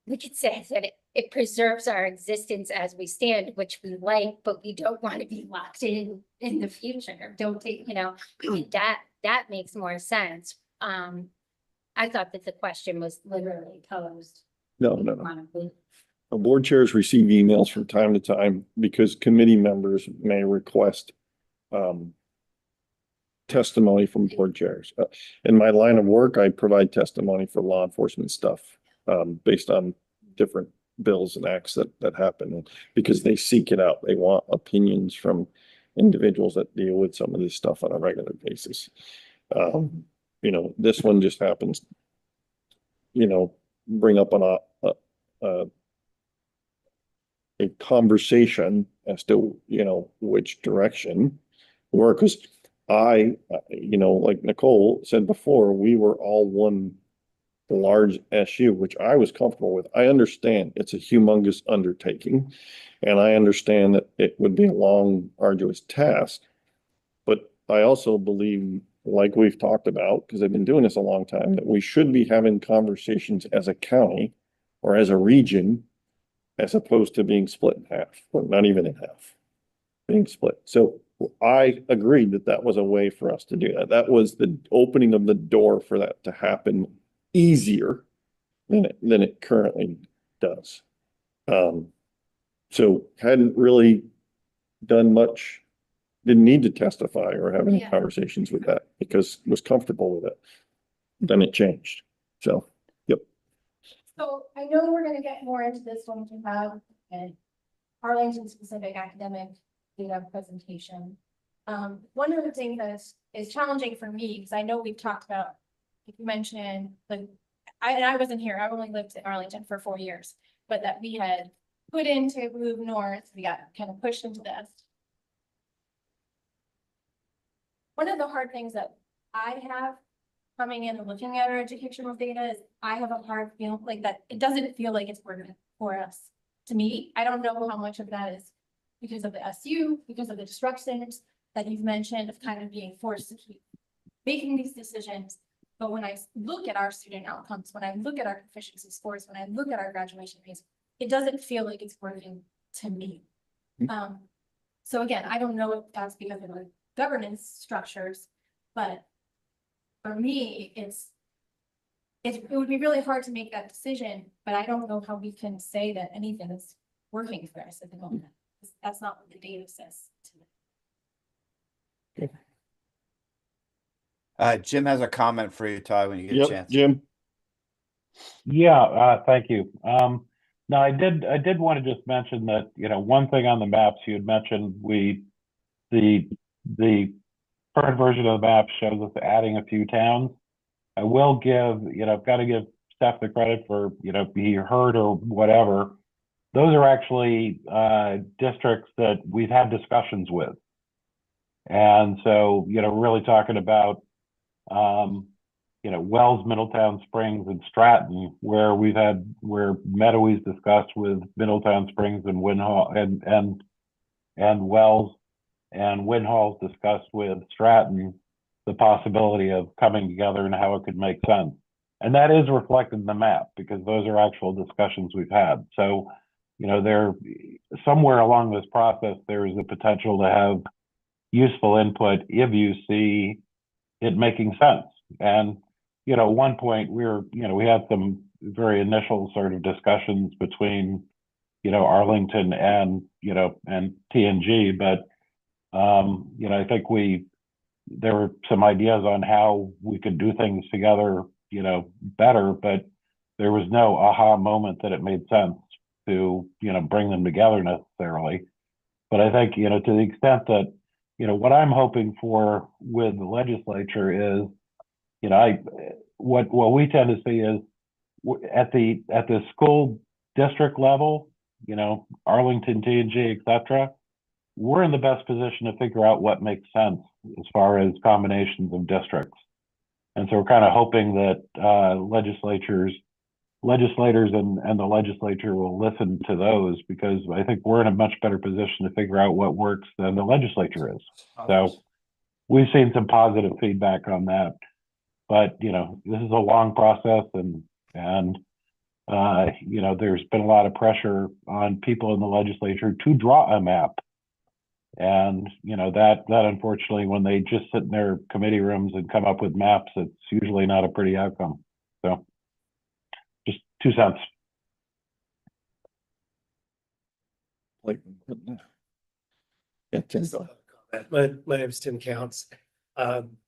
G: we could say that it preserves our existence as we stand, which we like, but we don't want to be locked in the future. Don't take, you know, that makes more sense. I thought that the question was literally posed.
C: No. Board chairs receive emails from time to time because committee members may request testimony from board chairs. In my line of work, I provide testimony for law enforcement stuff based on different bills and acts that happen because they seek it out. They want opinions from individuals that deal with some of this stuff on a regular basis. You know, this one just happens, you know, bring up a conversation as to, you know, which direction work. Because you know, like Nicole said before, we were all one large SU, which I was comfortable with. I understand it's a humongous undertaking, and I understand that it would be a long, arduous task. But I also believe, like we've talked about, because I've been doing this a long time, that we should be having conversations as a county or as a region, as opposed to being split in half, or not even in half, being split. So I agreed that that was a way for us to do that. That was the opening of the door for that to happen easier than it currently does. So hadn't really done much, didn't need to testify or have any
G: Yeah.
C: conversations with that because was comfortable with it. Then it changed. So, yep.
F: So I know we're gonna get more into this when we have an Arlington specific academic data presentation. One of the things that is challenging for me, because I know we've talked about, like you mentioned, like, I wasn't here, I only lived in Arlington for 4 years, but that we had put in to move north, we got kind of pushed into this. One of the hard things that I have coming in and looking at our educational data is I have a hard feel like that it doesn't feel like it's working for us. To me, I don't know how much of that is because of the SU, because of the disruptions that you've mentioned of kind of being forced to keep making these decisions. But when I look at our student outcomes, when I look at our proficiency scores, when I look at our graduation rates, it doesn't feel like it's working to me. So again, I don't know if that's because of the governance structures, but for me, it would be really hard to make that decision, but I don't know how we can say that anything is working for us at the moment. That's not what the data says to me.
D: Jim has a comment for you, Todd, when you get a
C: Yep,
D: chance.
C: Jim.
I: Yeah, thank you. No, I did want to just mention that, one thing on the maps you had mentioned, the current version of the map shows us adding a few towns. I will give, I've got to give Steph the credit for, be heard or whatever. Those are actually districts that we've had discussions with. And so, really talking about, Wells, Middletown Springs, and Stratton, where Meadowy's discussed with Middletown Springs and Winhall and Wells, and Winhall's discussed with Stratton the possibility of coming together and how it could make sense. And that is reflected in the map because those are actual discussions we've had. So, there somewhere along this process, there is a potential to have useful input if you see it making sense. And, at one point we had some very initial sort of discussions between, Arlington and TNG, but, I think there were some ideas on how we could do things together, better, but there was no aha moment that it made sense to, bring them together necessarily. But I think, to the extent that, what I'm hoping for with the legislature is, what we tend to see is at the school district level, Arlington, TNG, et cetera, we're in the best position to figure out what makes sense as far as combinations of districts. And so we're kind of hoping that legislators and the legislature will listen to those, because I think we're in a much better position to figure out what works than the legislature is. So we've seen some positive feedback on that, but this is a long process, and there's been a lot of pressure on people in the legislature to draw a map. And, that unfortunately, when they just sit in their committee rooms and come up with maps, it's usually not a pretty outcome. So just 2 cents.
C: Like, yeah, Tim,
H: Just
C: go
H: a
C: ahead.
H: comment. My name is Tim Counts.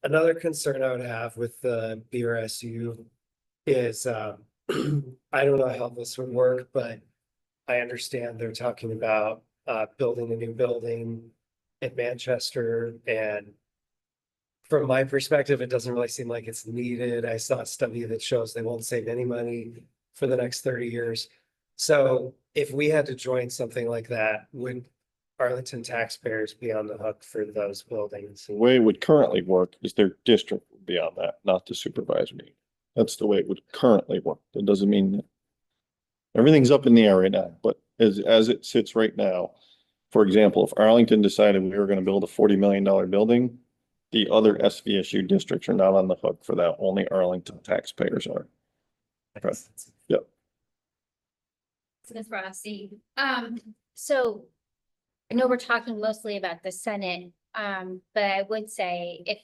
H: Another concern I would have with the BRSU is, I don't know how this would work, but I understand they're talking about building a new building in Manchester, and from my perspective, it doesn't really seem like it's needed. I saw a study that shows they won't save any money for the next 30 years. So if we had to join something like that, would Arlington taxpayers be on the hook for those buildings?
C: The way it would currently work is their district would be on that, not the supervisory. That's the way it would currently work. That doesn't mean that everything's up in the air right now, but as it sits right now, for example, if Arlington decided we were going to build a $40 million building, the other SVSU districts are not on the hook for that. Only Arlington taxpayers are. Right. Yep.
G: Ms. Rossi, so I know we're talking mostly about the Senate, But I would say if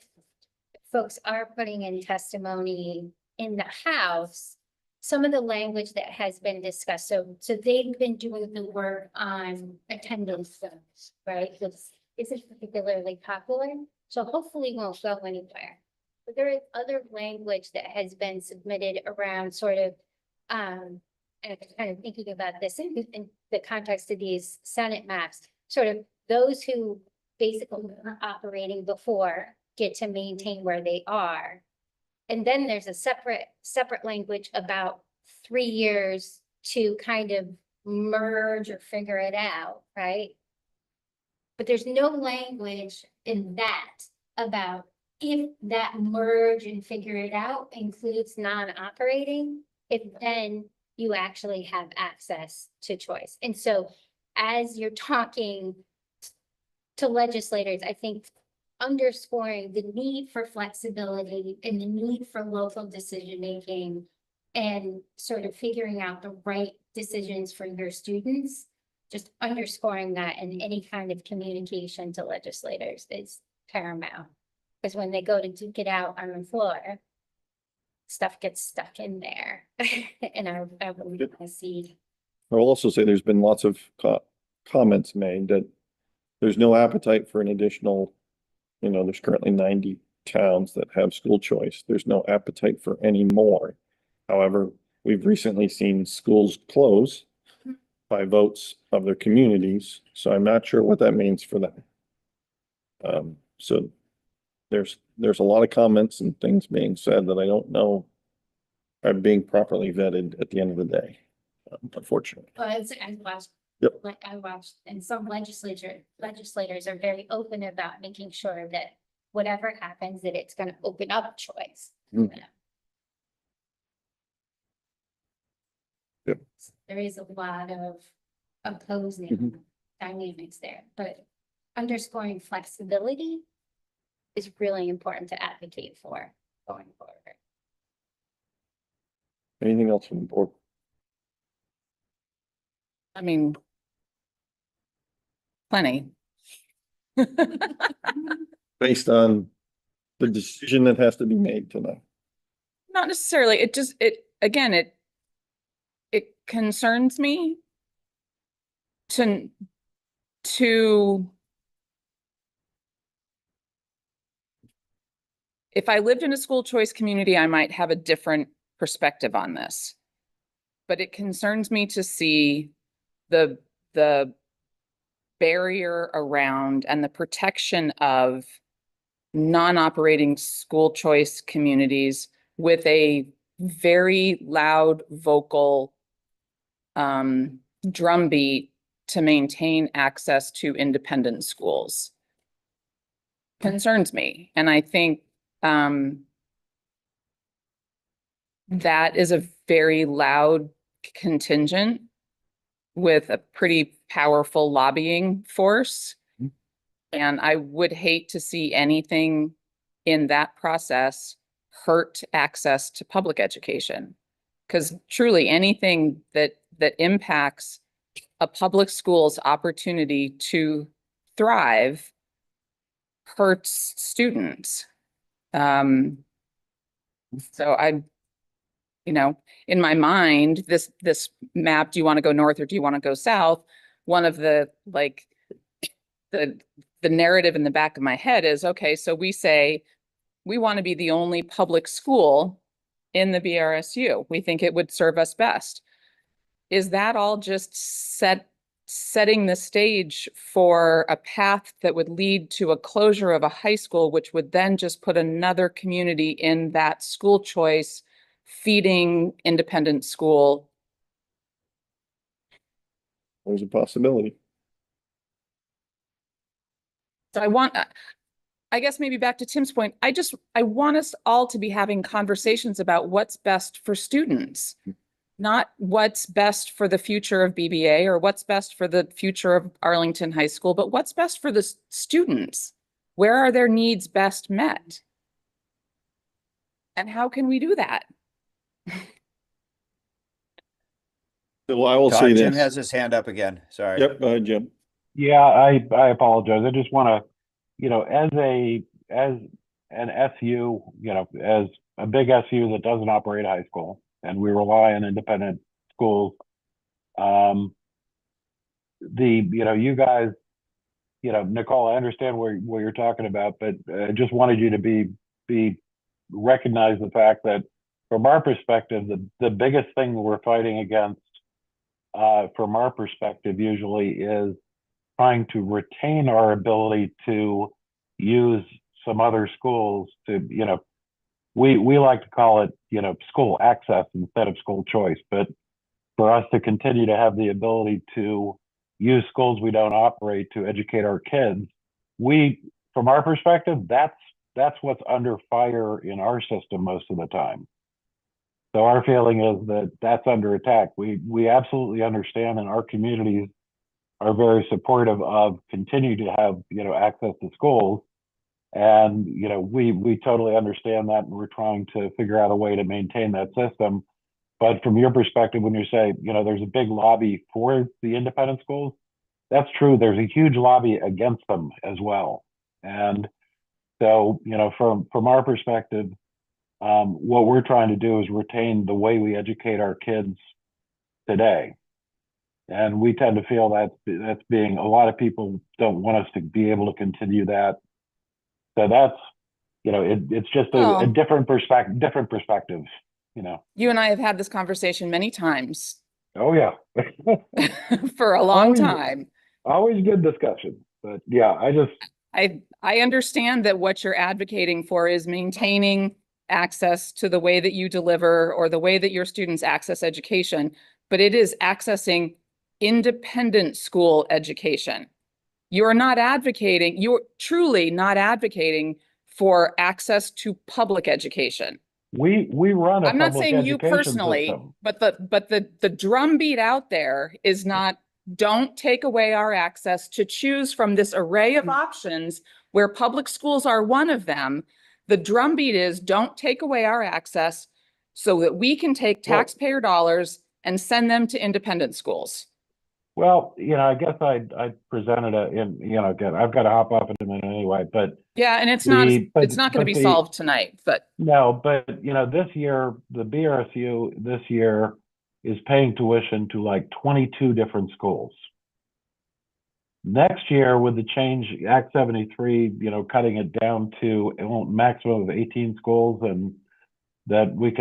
G: folks are putting in testimony in the House, some of the language that has been discussed, so they've been doing the work on attendance zones, right? Which isn't particularly popular, so hopefully won't go anywhere. But there is other language that has been submitted around sort of, and I'm kind of thinking about this in the context of these Senate maps, sort of those who basically were operating before get to maintain where they are. And then there's a separate language about 3 years to kind of merge or figure it out, right? But there's no language in that about if that merge and figure it out includes non-operating, if then you actually have access to choice. And so as you're talking to legislators, I think underscoring the need for flexibility and the need for local decision-making and sort of figuring out the right decisions for your students, just underscoring that in any kind of communication to legislators is paramount. Because when they go to duke it out on the floor, stuff gets stuck in there. And I really want to see.
C: I will also say there's been lots of comments made that there's no appetite for an additional, there's currently 90 towns that have school choice. There's no appetite for any more. However, we've recently seen schools close by votes of their communities, so I'm not sure what that means for them. So there's a lot of comments and things being said that I don't know are being properly vetted at the end of the day, unfortunately.
G: Well, I watched,
C: Yep.
G: like I watched, and some legislators are very open about making sure that whatever happens, that it's gonna open up choice.
C: Mm. Yep.
G: There is a lot of opposing
C: Mhm.
G: dynamics there, but underscoring flexibility is really important to advocate for going forward.
C: Anything else from the board?
E: I mean, plenty.
C: Based on the decision that has to be made tonight.
E: Not necessarily. It concerns me to if I lived in a school choice community, I might have a different perspective on this. But it concerns me to see the barrier around and the protection of non-operating school choice communities with a very loud vocal drumbeat to maintain access to independent schools. Concerns me. And I think that is a very loud contingent with a pretty powerful lobbying force. And I would hate to see anything in that process hurt access to public education. Because truly anything that impacts a public school's opportunity to thrive hurts students. So in my mind, this map, do you want to go north or do you want to go south? One of the narrative in the back of my head is, okay, so we say we want to be the only public school in the BRSU. We think it would serve us best. Is that all just setting the stage for a path that would lead to a closure of a high school, which would then just put another community in that school choice, feeding independent school?
C: There's a possibility.
E: So I guess maybe back to Tim's point, I want us all to be having conversations about what's best for students, not what's best for the future of BBA or what's best for the future of Arlington High School, but what's best for the students. Where are their needs best met? And how can we do that?
C: So I will say
D: Todd,
C: this.
D: Jim has his hand up again. Sorry.
C: Yep, go ahead, Jim.
I: Yeah, I apologize. I just want to as an SU, as a big SU that doesn't operate high school, and we rely on independent schools, you guys, Nicole, I understand what you're talking about, but I just wanted you to recognize the fact that from our perspective, the biggest thing we're fighting against, from our perspective, usually is trying to retain our ability to use some other schools to, we like to call it, school access instead of school choice, but for us to continue to have the ability to use schools we don't operate to educate our kids, from our perspective, that's what's under fire in our system most of the time. So our feeling is that that's under attack. We absolutely understand, and our communities are very supportive of continue to have, access to schools. And, we totally understand that, and we're trying to figure out a way to maintain that system. But from your perspective, when you say, there's a big lobby for the independent schools, that's true. There's a huge lobby against them as well. And so, from our perspective, what we're trying to do is retain the way we educate our kids today. And we tend to feel that's being, a lot of people don't want us to be able to continue that. So that's, it's just a different perspective,
E: You and I have had this conversation many times
I: Oh, yeah.
E: for a long
I: Always-
E: time.
I: Always good discussion, but yeah,
E: I understand that what you're advocating for is maintaining access to the way that you deliver or the way that your students access education, but it is accessing independent school education. You're truly not advocating for access to public education.
I: we run a
E: I'm not
I: public
E: saying you
I: education
E: personally,
I: system.
E: but the drumbeat out there is not, don't take away our access to choose from this array of options where public schools are one of them. The drumbeat is, don't take away our access so that we can take taxpayer dollars and send them to independent schools.
I: Well, I guess I presented again, I've got to hop off in a minute anyway, but
E: Yeah, and it's not going to be solved tonight, but
I: no, but this year, the BRSU this year is paying tuition to like 22 different schools. Next year, with the change, Act 73, cutting it down to a maximum of 18 schools, and that we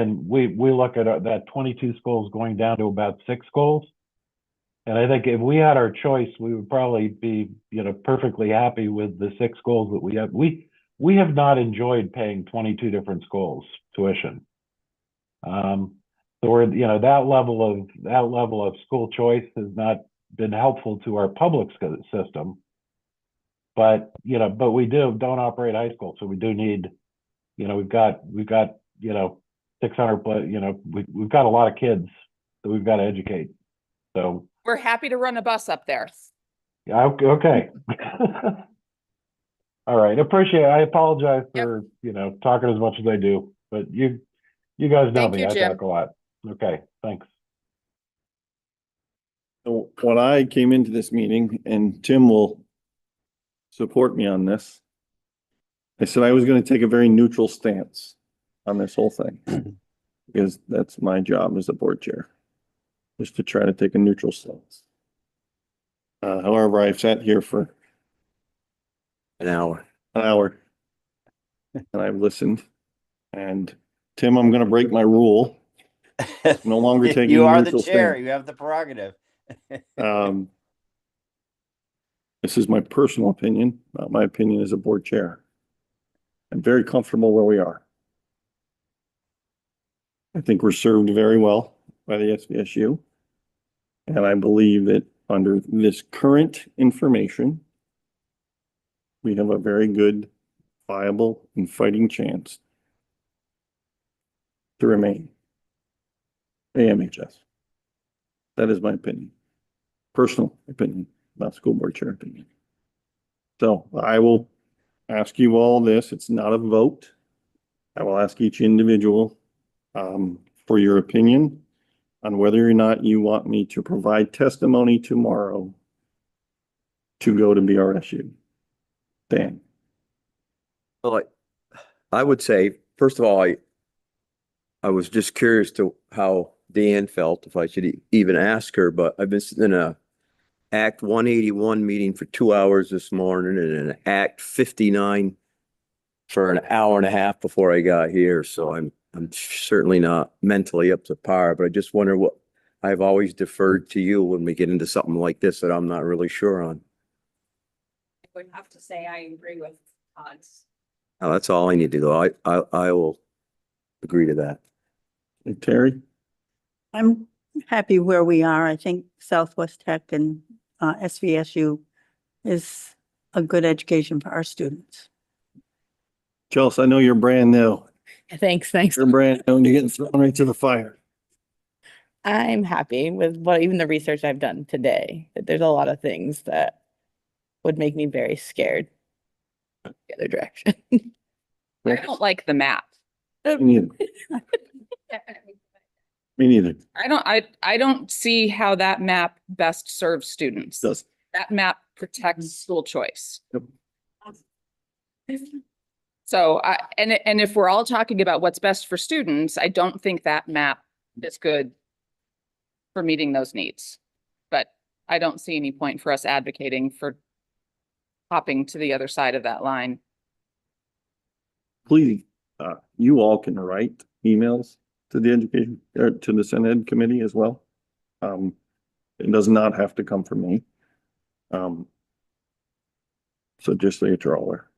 I: look at that 22 schools going down to about 6 schools. And I think if we had our choice, we would probably be, perfectly happy with the 6 schools that we have. We have not enjoyed paying 22 different schools tuition. So we're, that level of school choice has not been helpful to our public system. But, but we don't operate high school. So we do need, we've got 600, we've got a lot of kids that we've got to educate. So
E: we're happy to run a bus up there.
I: yeah, okay. All right, appreciate it. I apologize for, talking as much as I do, but you guys know
E: Thank
I: me,
E: you,
I: I
E: Jim.
I: talk a lot. Okay, thanks.
C: So when I came into this meeting, and Tim will support me on this, I said I was going to take a very neutral stance on this whole thing, because that's my job as a board chair, is to try to take a neutral stance. However, I've sat here for
B: An hour.
C: and I've listened. And Tim, I'm going to break my rule. No longer taking
D: You
C: a
D: are the
C: neutral
D: chair.
C: stand.
D: You have the prerogative.
C: This is my personal opinion, not my opinion as a board chair. I'm very comfortable where we are. I think we're served very well by the SVSU. And I believe that under this current information, we have a very good, viable, and fighting chance to remain AMHS. That is my opinion, personal opinion, not school board chair opinion. So I will ask you all this. It's not a vote. I will ask each individual for your opinion on whether or not you want me to provide testimony tomorrow to go to BRSU. Dan,
B: Well, I would say, first of all, I was just curious to how Dan felt, if I should even ask her, but I've been sitting in a Act 181 meeting for 2 hours this morning and an Act 59 for an hour and a half before I got here. So I'm certainly not mentally up to par, but I just wonder what, I've always deferred to you when we get into something like this that I'm not really sure on.
E: I would have to say I agree with Todd's.
B: Oh, that's all I need to go. I will agree to that.
C: Hey, Terry?
A: I'm happy where we are. I think Southwest Tech and SVSU is a good education for our students.
C: Chelsea, I know you're brand new.
J: Thanks.
C: You're brand new and you're getting thrown right to the fire.
J: I'm happy with even the research I've done today. That there's a lot of things that would make me very scared. The other direction.
E: I don't like the map.
C: Me neither.
G: Definitely.
C: Me neither.
E: I don't see how that map best serves students.
C: Does.
E: That map protects school choice.
C: Yep.
E: So and if we're all talking about what's best for students, I don't think that map is good for meeting those needs. But I don't see any point for us advocating for hopping to the other side of that line.
C: Please, you all can write emails to the education, or to the Senate Ed committee as well. It does not have to come from me. So just so you're all aware.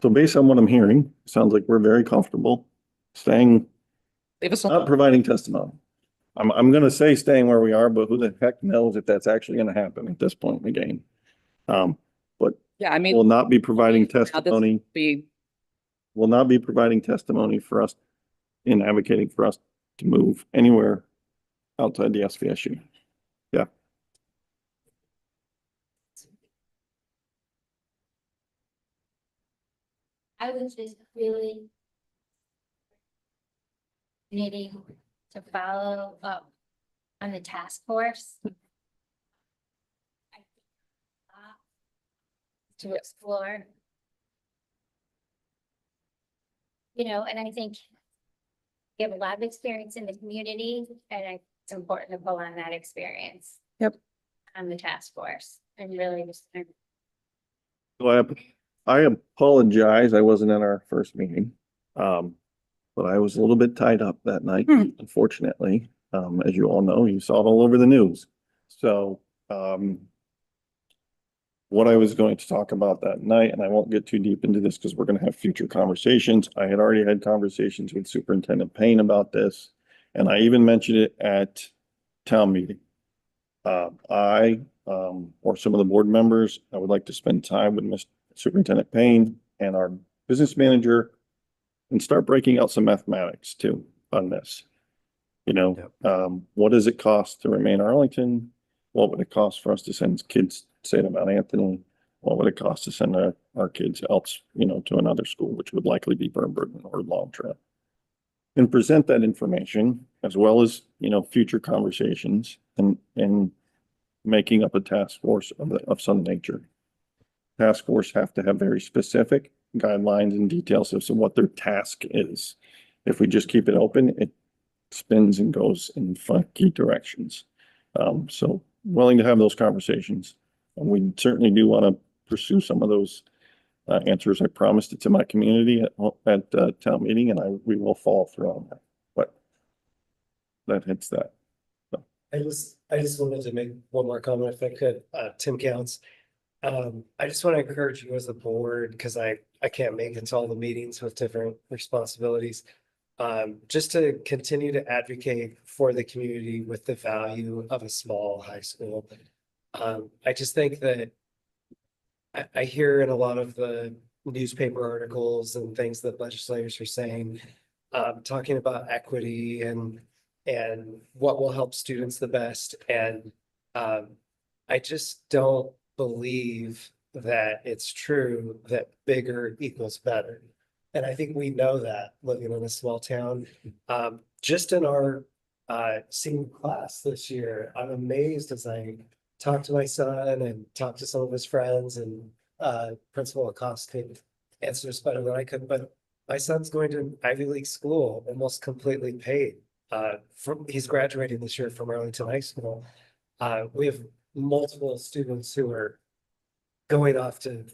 C: So based on what I'm hearing, sounds like we're very comfortable staying,
E: Leave us
C: not
E: alone.
C: providing testimony. I'm gonna say staying where we are, but who the heck knows if that's actually gonna happen at this point in the game. But
E: Yeah, I
C: will
E: mean,
C: not be providing
E: now this
C: testimony,
E: be
C: will not be providing testimony for us in advocating for us to move anywhere outside the SVSU. Yeah.
G: I was just really needing to follow up on the task force. To explore. You know, and I think you have a lot of experience in the community, and it's important to pull on that experience.
J: Yep.
G: On the task force and really just.
C: So I apologize. I wasn't at our first meeting. But I was a little bit tied up that night, unfortunately. As you all know, you saw it all over the news. So, what I was going to talk about that night, and I won't get too deep into this because we're going to have future conversations. I had already had conversations with Superintendent Payne about this, and I even mentioned it at town meeting. Or some of the board members, I would like to spend time with Mr. Superintendent Payne and our business manager and start breaking out some mathematics too on this. You know, what does it cost to remain Arlington? What would it cost for us to send kids, say, to Mount Anthony? What would it cost to send our kids else, you know, to another school, which would likely be Burnburton or Long Trail? And present that information as well as, you know, future conversations and making up a task force of some nature. Task force have to have very specific guidelines and details as to what their task is. If we just keep it open, it spins and goes in funky directions. So willing to have those conversations. And we certainly do want to pursue some of those answers. I promised it to my community at town meeting, and we will follow through on that. But that hits that.
H: I just wanted to make one more comment if I could, Tim Counts. I just want to encourage you as a board, because I can't make it to all the meetings with different responsibilities. Just to continue to advocate for the community with the value of a small high school. I just think that I hear in a lot of the newspaper articles and things that legislators are saying, talking about equity and what will help students the best. And I just don't believe that it's true that bigger equals better. And I think we know that living in a small town. Just in our senior class this year, I'm amazed as I talk to my son and talk to some of his friends, and Principal Acosta answer this better than I could, but my son's going to an Ivy League school, almost completely paid. He's graduating this year from Arlington High School. We have multiple students who are going off to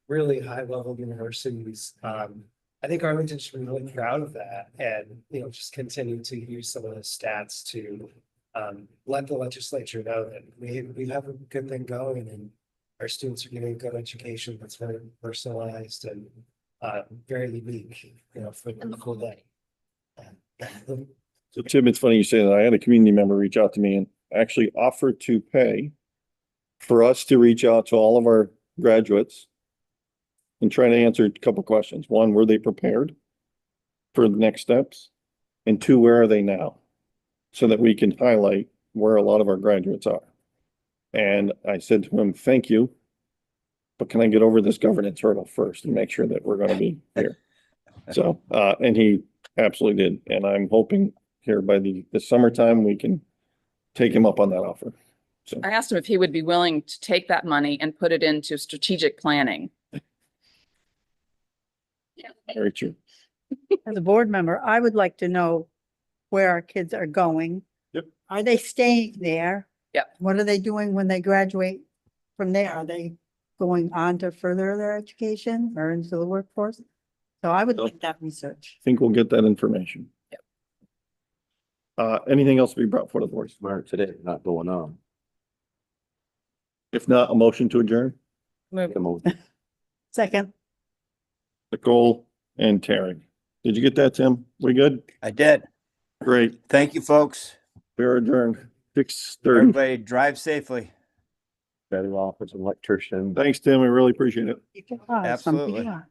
H: really high level universities. I think Arlington should be really proud of that and, you know, just continue to use some of the stats to let the legislature know that we have a good thing going and our students are getting a good education that's very personalized and very unique, you know, for the full day.
C: So Tim, it's funny you say that. I had a community member reach out to me and actually offered to pay for us to reach out to all of our graduates and try to answer a couple questions. One, were they prepared for the next steps? And two, where are they now? So that we can highlight where a lot of our graduates are. And I said to him, thank you, but can I get over this governance hurdle first and make sure that we're going to be here? So, and he absolutely did. And I'm hoping here by the summertime, we can take him up on that offer. So
E: I asked him if he would be willing to take that money and put it into strategic planning.
C: very true.
A: As a board member, I would like to know where our kids are going.
C: Yep.
A: Are they staying there?
E: Yep.
A: What are they doing when they graduate from there? Are they going on to further their education or into the workforce? So I would like that research.
C: I think we'll get that information.
E: Yep.
C: Anything else to be brought forward to the board?
B: Smart today, not going on.
C: If not, a motion to adjourn,
B: Come on.
A: Second,
C: Nicole and Terry. Did you get that, Tim? We good?
D: I did.
C: Great.
D: Thank you, folks.
C: We're adjourned. 6:30.
D: Everybody drive safely.
B: Better off as an electrician.
C: Thanks, Tim. We really appreciate it.
A: you can buy something you
D: Absolutely.
A: want.